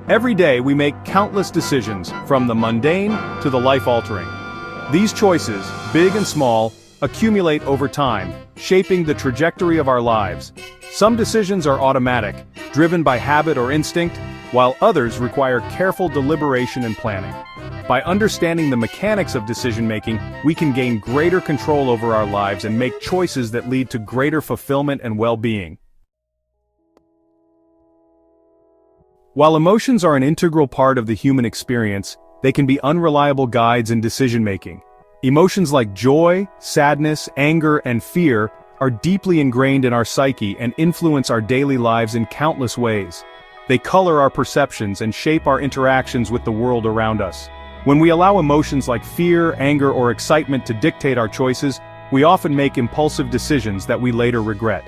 Every day we make countless decisions, from the mundane to the life-altering. These choices, big and small, accumulate over time, shaping the trajectory of our lives. Some decisions are automatic, driven by habit or instinct, while others require careful deliberation and planning. By understanding the mechanics of decision-making, we can gain greater control over our lives and make choices that lead to greater fulfillment and well-being. While emotions are an integral part of the human experience, they can be unreliable guides in decision-making. Emotions like joy, sadness, anger, and fear are deeply ingrained in our psyche and influence our daily lives in countless ways. They color our perceptions and shape our interactions with the world around us. When we allow emotions like fear, anger, or excitement to dictate our choices, we often make impulsive decisions that we later regret.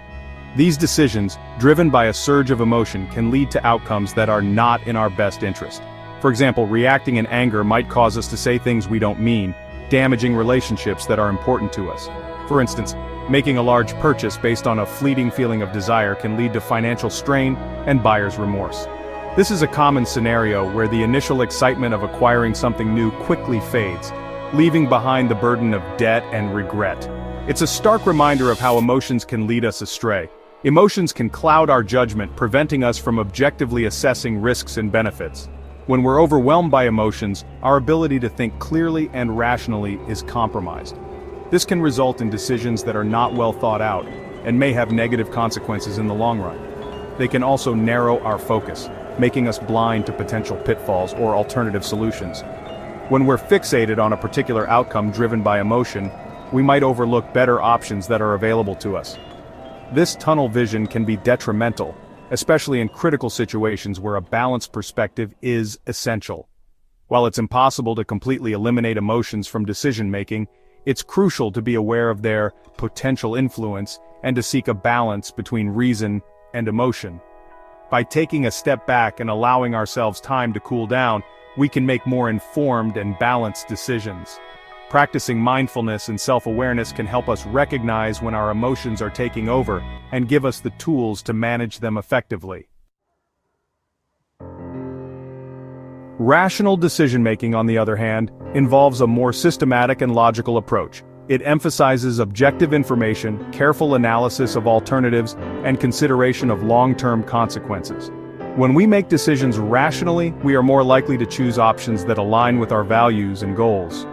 These decisions, driven by a surge of emotion, can lead to outcomes that are not in our best interest. For example, reacting in anger might cause us to say things we don't mean, damaging relationships that are important to us. For instance, making a large purchase based on a fleeting feeling of desire can lead to financial strain and buyer's remorse. This is a common scenario where the initial excitement of acquiring something new quickly fades, leaving behind the burden of debt and regret. It's a stark reminder of how emotions can lead us astray. Emotions can cloud our judgment, preventing us from objectively assessing risks and benefits. When we're overwhelmed by emotions, our ability to think clearly and rationally is compromised. This can result in decisions that are not well thought out, and may have negative consequences in the long run. They can also narrow our focus, making us blind to potential pitfalls or alternative solutions. When we're fixated on a particular outcome driven by emotion, we might overlook better options that are available to us. This tunnel vision can be detrimental, especially in critical situations where a balanced perspective is essential. While it's impossible to completely eliminate emotions from decision-making, it's crucial to be aware of their potential influence and to seek a balance between reason and emotion. By taking a step back and allowing ourselves time to cool down, we can make more informed and balanced decisions. Practicing mindfulness and self-awareness can help us recognize when our emotions are taking over and give us the tools to manage them effectively. Rational decision-making, on the other hand, involves a more systematic and logical approach. It emphasizes objective information, careful analysis of alternatives, and consideration of long-term consequences. When we make decisions rationally, we are more likely to choose options that align with our values and goals.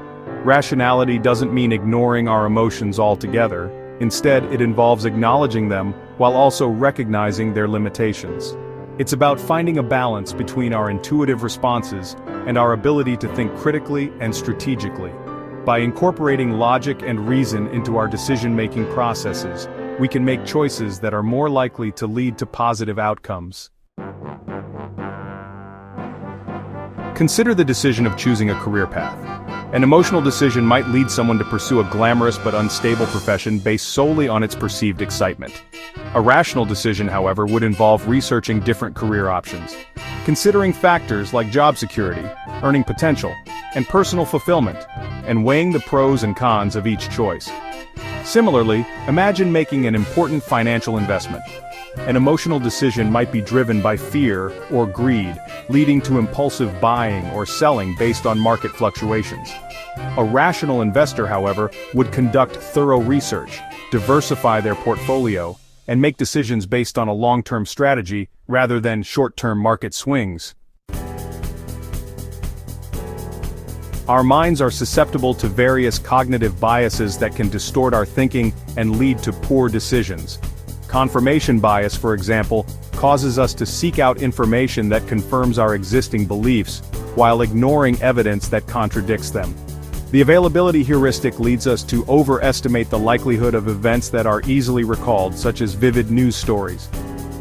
Rationality doesn't mean ignoring our emotions altogether. Instead, it involves acknowledging them while also recognizing their limitations. It's about finding a balance between our intuitive responses and our ability to think critically and strategically. By incorporating logic and reason into our decision-making processes, we can make choices that are more likely to lead to positive outcomes. Consider the decision of choosing a career path. An emotional decision might lead someone to pursue a glamorous but unstable profession based solely on its perceived excitement. A rational decision, however, would involve researching different career options, considering factors like job security, earning potential, and personal fulfillment, and weighing the pros and cons of each choice. Similarly, imagine making an important financial investment. An emotional decision might be driven by fear or greed, leading to impulsive buying or selling based on market fluctuations. A rational investor, however, would conduct thorough research, diversify their portfolio, and make decisions based on a long-term strategy rather than short-term market swings. Our minds are susceptible to various cognitive biases that can distort our thinking and lead to poor decisions. Confirmation bias, for example, causes us to seek out information that confirms our existing beliefs, while ignoring evidence that contradicts them. The availability heuristic leads us to overestimate the likelihood of events that are easily recalled, such as vivid news stories.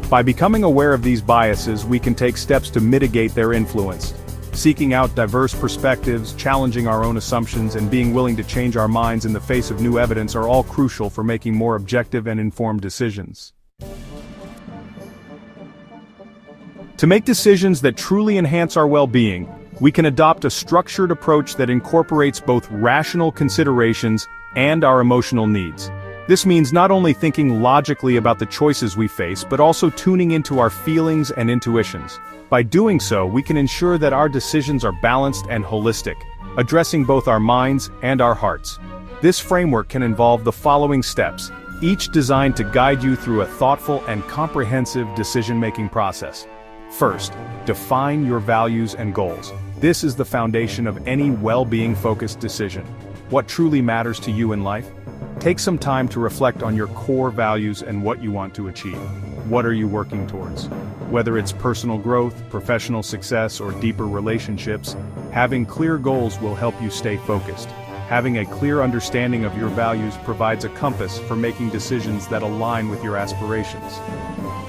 By becoming aware of these biases, we can take steps to mitigate their influence. Seeking out diverse perspectives, challenging our own assumptions, and being willing to change our minds in the face of new evidence are all crucial for making more objective and informed decisions. To make decisions that truly enhance our well-being, we can adopt a structured approach that incorporates both rational considerations and our emotional needs. This means not only thinking logically about the choices we face but also tuning into our feelings and intuitions. By doing so, we can ensure that our decisions are balanced and holistic, addressing both our minds and our hearts. This framework can involve the following steps, each designed to guide you through a thoughtful and comprehensive decision-making process. First, define your values and goals. This is the foundation of any well-being-focused decision. What truly matters to you in life? Take some time to reflect on your core values and what you want to achieve. What are you working towards? Whether it's personal growth, professional success, or deeper relationships, having clear goals will help you stay focused. Having a clear understanding of your values provides a compass for making decisions that align with your aspirations.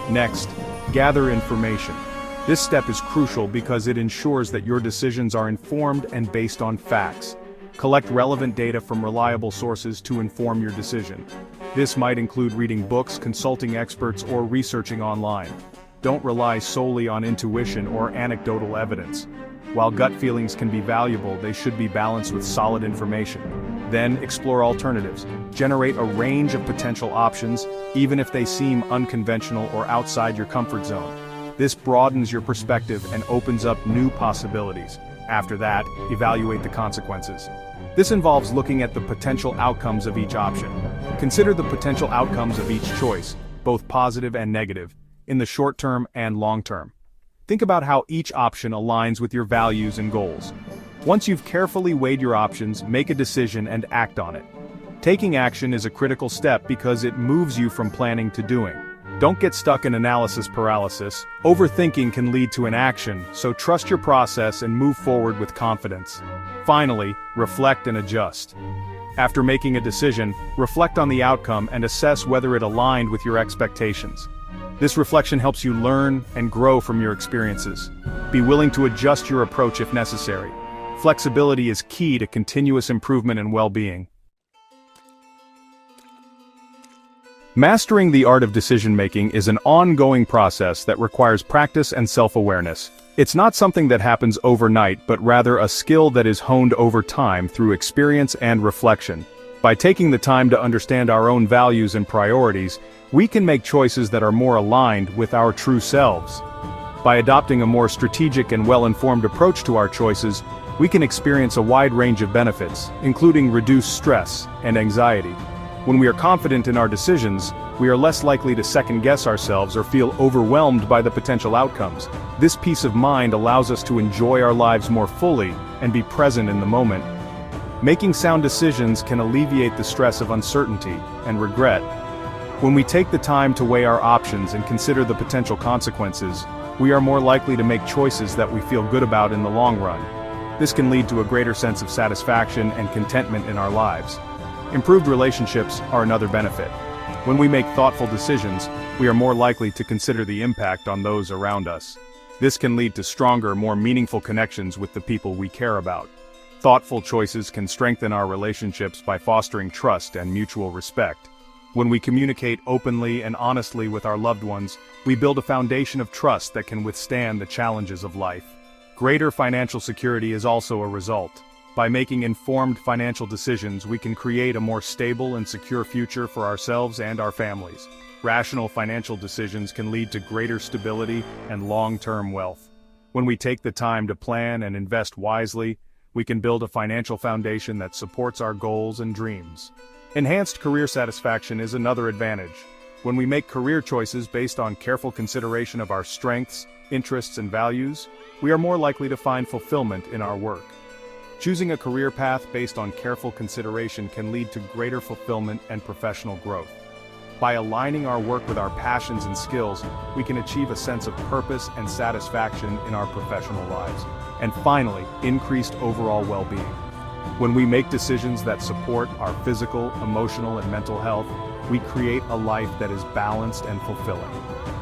Next, gather information. This step is crucial because it ensures that your decisions are informed and based on facts. Collect relevant data from reliable sources to inform your decision. This might include reading books, consulting experts, or researching online. Don't rely solely on intuition or anecdotal evidence. While gut feelings can be valuable, they should be balanced with solid information. Then, explore alternatives. Generate a range of potential options, even if they seem unconventional or outside your comfort zone. This broadens your perspective and opens up new possibilities. After that, evaluate the consequences. This involves looking at the potential outcomes of each option. Consider the potential outcomes of each choice, both positive and negative, in the short term and long term. Think about how each option aligns with your values and goals. Once you've carefully weighed your options, make a decision and act on it. Taking action is a critical step because it moves you from planning to doing. Don't get stuck in analysis paralysis. Overthinking can lead to inaction, so trust your process and move forward with confidence. Finally, reflect and adjust. After making a decision, reflect on the outcome and assess whether it aligned with your expectations. This reflection helps you learn and grow from your experiences. Be willing to adjust your approach if necessary. Flexibility is key to continuous improvement and well-being. Mastering the art of decision-making is an ongoing process that requires practice and self-awareness. It's not something that happens overnight, but rather a skill that is honed over time through experience and reflection. By taking the time to understand our own values and priorities, we can make choices that are more aligned with our true selves. By adopting a more strategic and well-informed approach to our choices, we can experience a wide range of benefits, including reduced stress and anxiety. When we are confident in our decisions, we are less likely to second-guess ourselves or feel overwhelmed by the potential outcomes. This peace of mind allows us to enjoy our lives more fully and be present in the moment. Making sound decisions can alleviate the stress of uncertainty and regret. When we take the time to weigh our options and consider the potential consequences, we are more likely to make choices that we feel good about in the long run. This can lead to a greater sense of satisfaction and contentment in our lives. Improved relationships are another benefit. When we make thoughtful decisions, we are more likely to consider the impact on those around us. This can lead to stronger, more meaningful connections with the people we care about. Thoughtful choices can strengthen our relationships by fostering trust and mutual respect. When we communicate openly and honestly with our loved ones, we build a foundation of trust that can withstand the challenges of life. Greater financial security is also a result. By making informed financial decisions, we can create a more stable and secure future for ourselves and our families. Rational financial decisions can lead to greater stability and long-term wealth. When we take the time to plan and invest wisely, we can build a financial foundation that supports our goals and dreams. Enhanced career satisfaction is another advantage. When we make career choices based on careful consideration of our strengths, interests, and values, we are more likely to find fulfillment in our work. Choosing a career path based on careful consideration can lead to greater fulfillment and professional growth. By aligning our work with our passions and skills, we can achieve a sense of purpose and satisfaction in our professional lives. And finally, increased overall well-being. When we make decisions that support our physical, emotional, and mental health, we create a life that is balanced and fulfilling.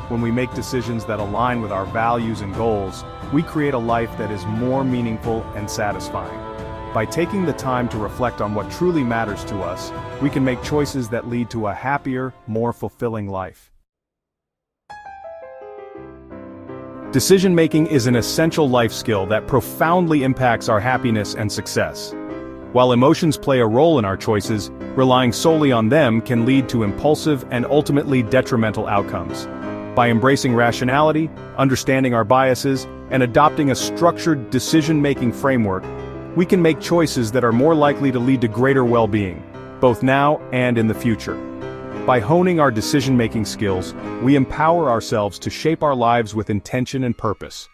When we make decisions that align with our values and goals, we create a life that is more meaningful and satisfying. By taking the time to reflect on what truly matters to us, we can make choices that lead to a happier, more fulfilling life. Decision-making is an essential life skill that profoundly impacts our happiness and success. While emotions play a role in our choices, relying solely on them can lead to impulsive and ultimately detrimental outcomes. By embracing rationality, understanding our biases, and adopting a structured decision-making framework, we can make choices that are more likely to lead to greater well-being, both now and in the future. By honing our decision-making skills, we empower ourselves to shape our lives with intention and purpose.